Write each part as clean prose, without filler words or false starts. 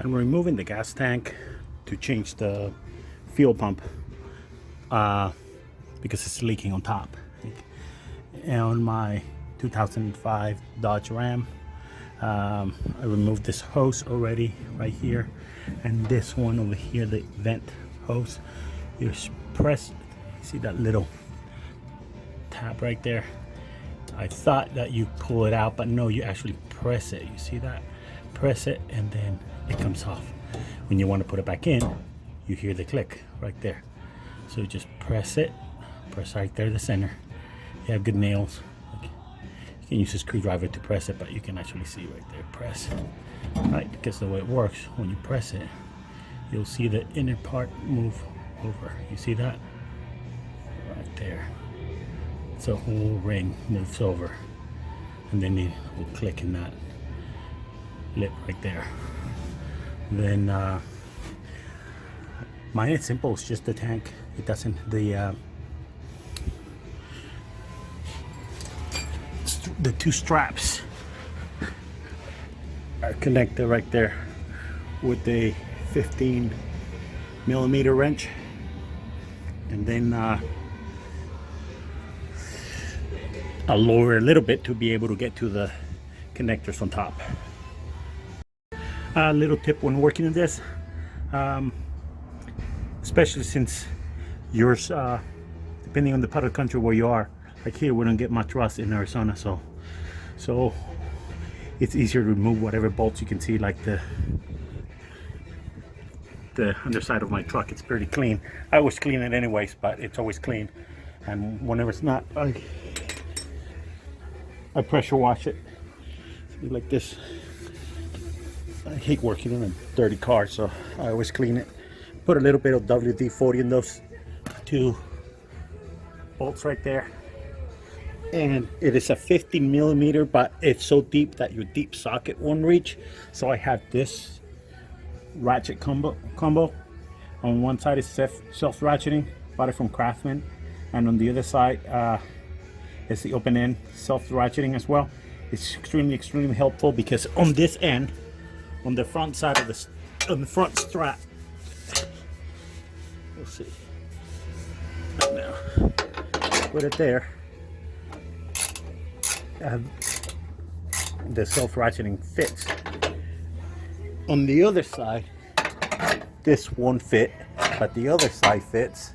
I'm removing the gas tank to change the fuel pump because it's leaking on top. And on my 2005 Dodge Ram, I removed this hose already right here, and this one over here, the vent hose. You press, see that little tab right there? I thought that you pull it out, but no, you actually press it. You see that? Press it and then it comes off. When you want to put it back in, you hear the click right there. So you just press it, press right there, the center. You have good nails. You can use a screwdriver to press it, but you can actually see right there, press. Right, because the way it works, when you press it, you'll see the inner part move over. You see that? Right there. So the whole ring moves over, and then it will click in that lip right there. Then mine is simple, it's just the tank. It doesn't, the two straps are connected right there with a 15mm wrench, and then I'll lower a little bit to be able to get to the connectors on top. A little tip when working on this, especially since yours, depending on the part of the country where you are, like here we don't get much rust in Arizona, so it's easier to remove whatever bolts you can see, like the underside of my truck. It's pretty clean. I always clean it anyways, but it's always clean, and whenever it's not, I pressure wash it like this. I hate working on a dirty car, so I always clean it. Put a little bit of WD-40 in those two bolts right there. And it is a 15mm, but it's so deep that your deep socket won't reach. So I have this ratchet combo. On one side is self-ratcheting, bought it from Craftsman, and on the other side is the open end self-ratcheting as well. It's extremely helpful because on this end, on the front side of on the front strap, we'll see right now, put it there, the self-ratcheting fits. On the other side, this won't fit, but the other side fits.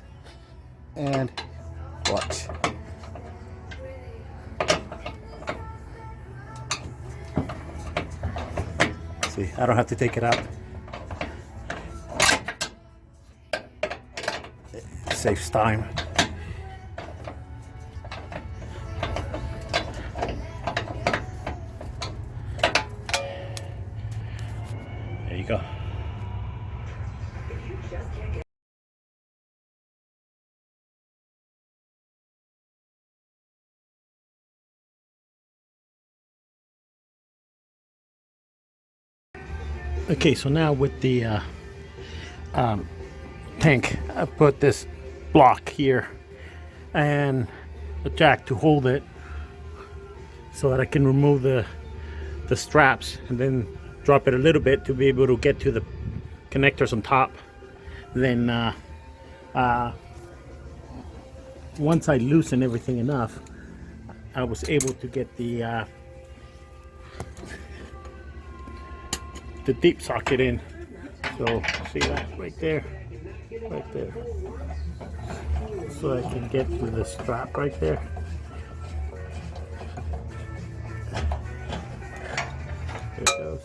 And watch. See, I don't have to take it out. It saves time. There you go. Okay, so now with the tank, I put this block here and a jack to hold it so that I can remove the straps and then drop it a little bit to be able to get to the connectors on top. Then once I loosen everything enough, I was able to get the deep socket in. So see that right there, so I can get to the strap right there. There it goes,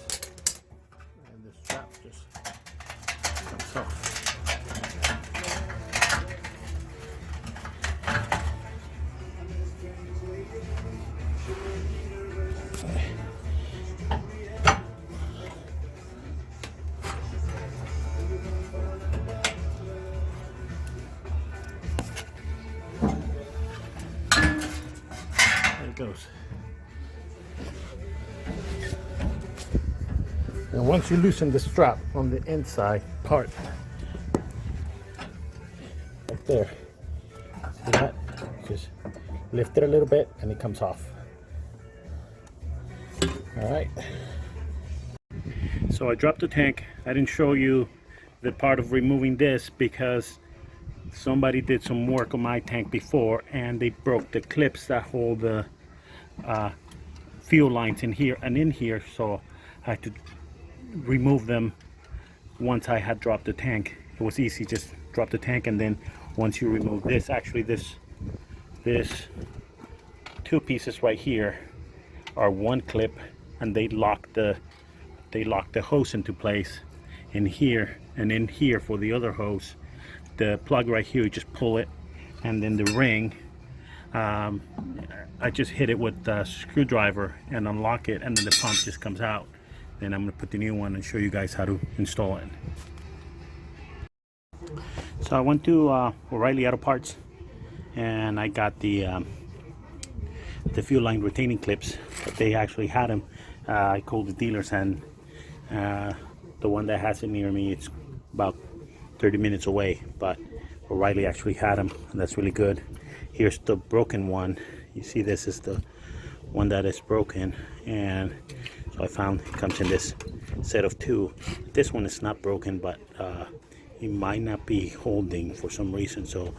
and the strap just comes off. Goes. And once you loosen the strap on the inside part, right there, see that? Just lift it a little bit and it comes off. All right. So I dropped the tank. I didn't show you the part of removing this because somebody did some work on my tank before and they broke the clips that hold the fuel lines in here and in here, so I had to remove them once I had dropped the tank. It was easy, just drop the tank, and then once you remove this, actually this two pieces right here are one clip, and they lock the hose into place in here, and in here for the other hose, the plug right here, you just pull it, and then the ring, I just hit it with a screwdriver and unlock it, and then the pump just comes out. Then I'm going to put the new one and show you guys how to install it. So I went to O'Reilly Auto Parts and I got the fuel line retaining clips, but they actually had them. I called the dealers, and the one that has it near me, it's about 30 minutes away, but O'Reilly actually had them, and that's really good. Here's the broken one. You see, this is the one that is broken, and so I found it comes in this set of two. This one is not broken, but it might not be holding for some reason. So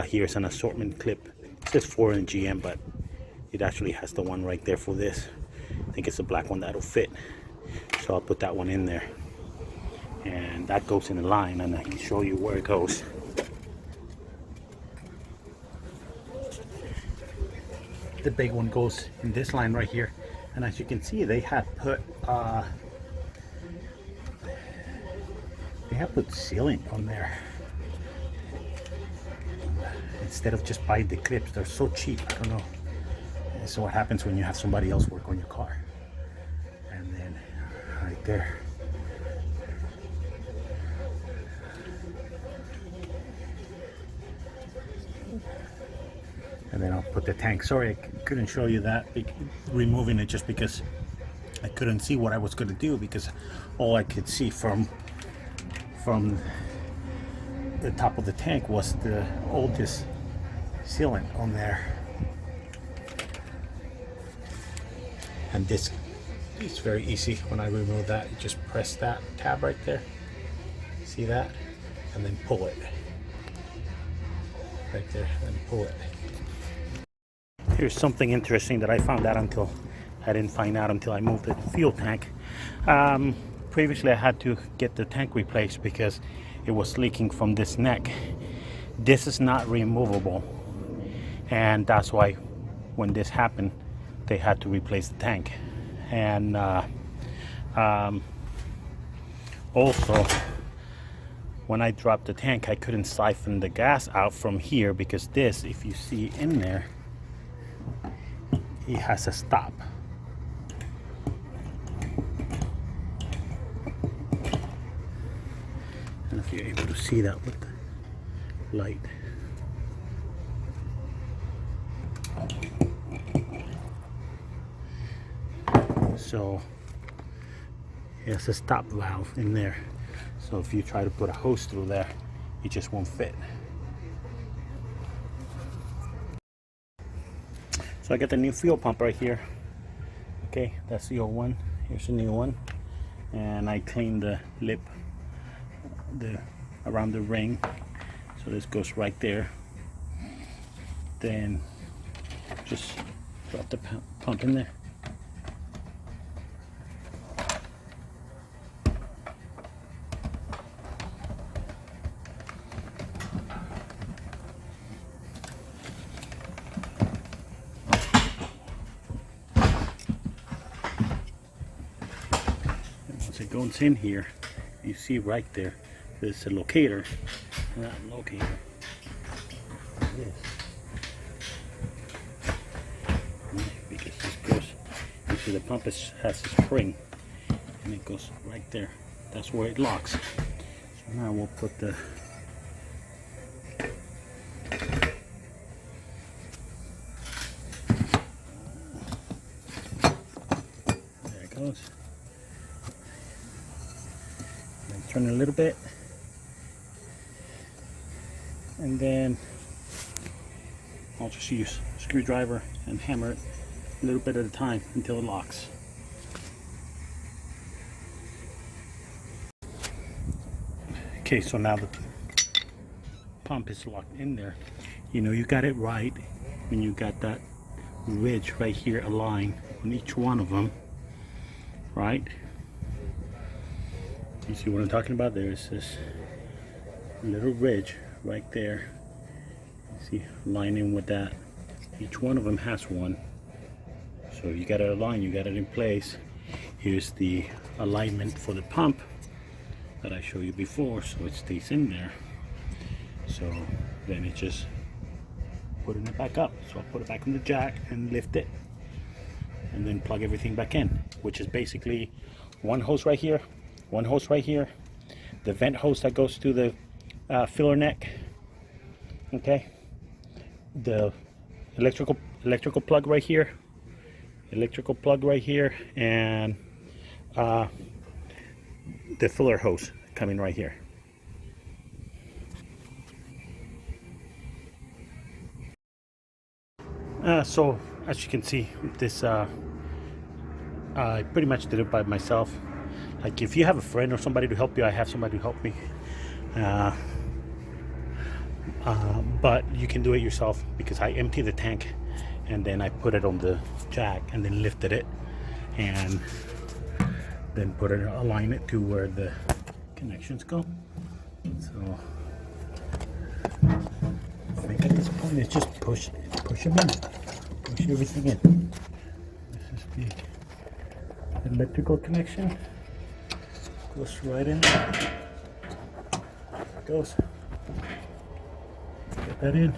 here's an assortment clip. It says 4 in GM, but it actually has the one right there for this. I think it's the black one that'll fit, so I'll put that one in there, and that goes in the line, and I can show you where it goes. The big one goes in this line right here, and as you can see, they had put sealant on there instead of just buying the clips. They're so cheap. I don't know. So what happens when you have somebody else work on your car? And then right there, and then I'll put the tank. Sorry, I couldn't show you that, removing it, just because I couldn't see what I was going to do, because all I could see from the top of the tank was the oldest sealant on there. And this is very easy. When I remove that, you just press that tab right there. See that? And then pull it. Right there, and pull it. Here's something interesting that I found out I didn't find out until I moved the fuel tank. Previously I had to get the tank replaced because it was leaking from this neck. This is not removable, and that's why when this happened they had to replace the tank. And also, when I dropped the tank, I couldn't siphon the gas out from here, because this, if you see in there, it has a stop. And if you're able to see that with the light. So it has a stop valve in there. So if you try to put a hose through there, it just won't fit. So I got the new fuel pump right here. Okay, that's the old one. Here's the new one. And I cleaned the lip around the ring. So this goes right there. Then just drop the pump in there. Once it goes in here, you see right there, there's a locator. Not a locator. This. Because this goes, you see the pump has a spring, and it goes right there. That's where it locks. So now we'll put the there it goes. And turn it a little bit, and then I'll just use a screwdriver and hammer it a little bit at a time until it locks. Okay, so now the pump is locked in there. You know, you got it right when you got that ridge right here aligned on each one of them, right? You see what I'm talking about? There's this little ridge right there. See, lining with that. Each one of them has one. So you got it aligned, you got it in place. Here's the alignment for the pump that I showed you before, so it stays in there. So then it's just putting it back up. So I'll put it back on the jack and lift it, and then plug everything back in, which is basically one hose right here, one hose right here, the vent hose that goes to the filler neck, okay, the electrical plug right here, electrical plug right here, and the filler hose coming right here. So as you can see, this I pretty much did it by myself. Like, if you have a friend or somebody to help you, I have somebody to help me. But you can do it yourself, because I emptied the tank and then I put it on the jack and then lifted it and then align it to where the connections go. So I think at this point it's just push them in, push everything in. This is the electrical connection, goes right in there. It goes. Get that in,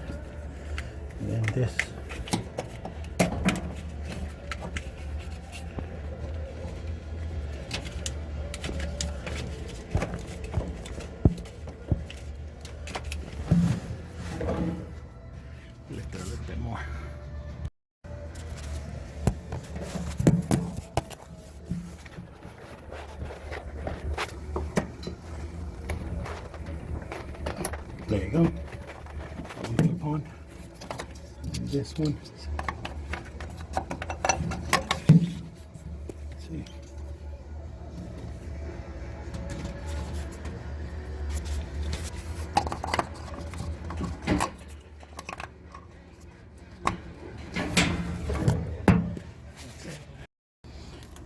and then this. Lift it a little bit more. There you go. One clip on. And this one. Let's see.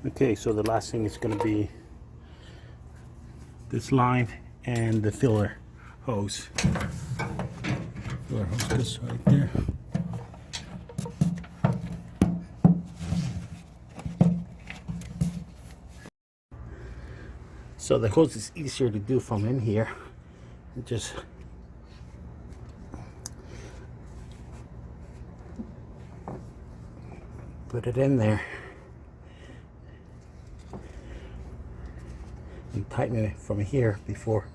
Okay, so the last thing is going to be this line and the filler hose. Filler hose goes right there. So the hose is easier to do from in here. Just put it in there and tighten it from here before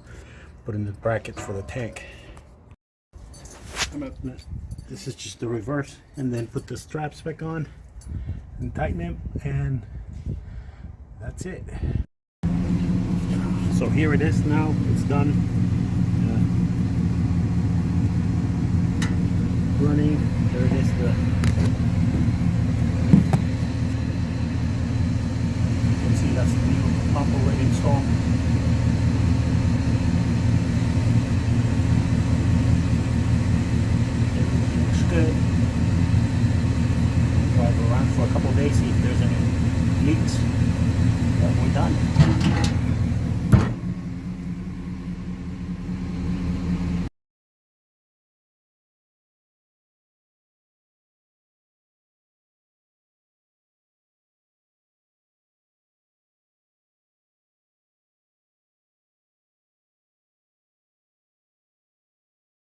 putting the brackets for the tank. This is just the reverse, and then put the straps back on and tighten them, and that's it. So here it is now, it's done. Running, there it is, you can see that's the new pump already installed. Everything looks good. Drive around for a couple of days, see if there's any leaks, and we're done.